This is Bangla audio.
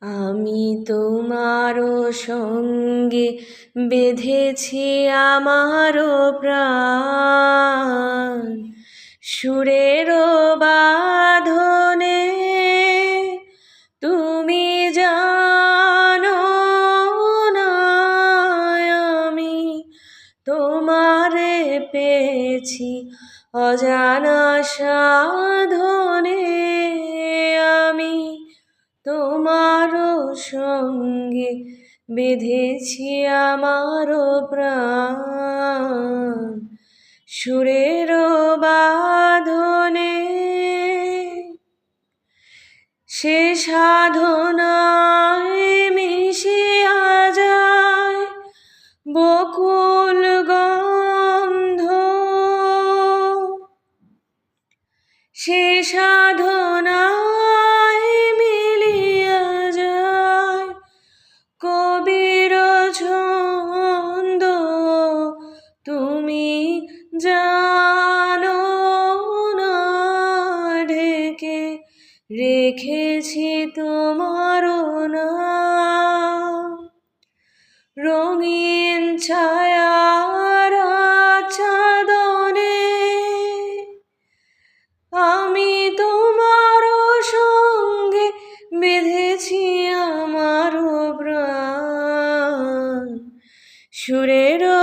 আমি তোমারও সঙ্গে বেঁধেছি আমারও প্রাণ, সুরেরও বাঁধনে তুমি জানো না আমি তোমারে পেয়েছি অজানা সাধনে। আমি তোমারও সঙ্গে বেঁধেছি আমারও প্রাণ, সুরেরও বাঁধনে। সে সাধনায় মিশিয়া যায় বকুল গন্ধ, সে সাধনায় মিলিয়া যায় কবির ছন্দ। তুমি জানো না ঢেকে রেখেছি তোমারও নাম, রঙিন ছায়ার আচ্ছাদনে আমি তোমারও সঙ্গে বেঁধেছি আমারও প্রাণ, সুরেরও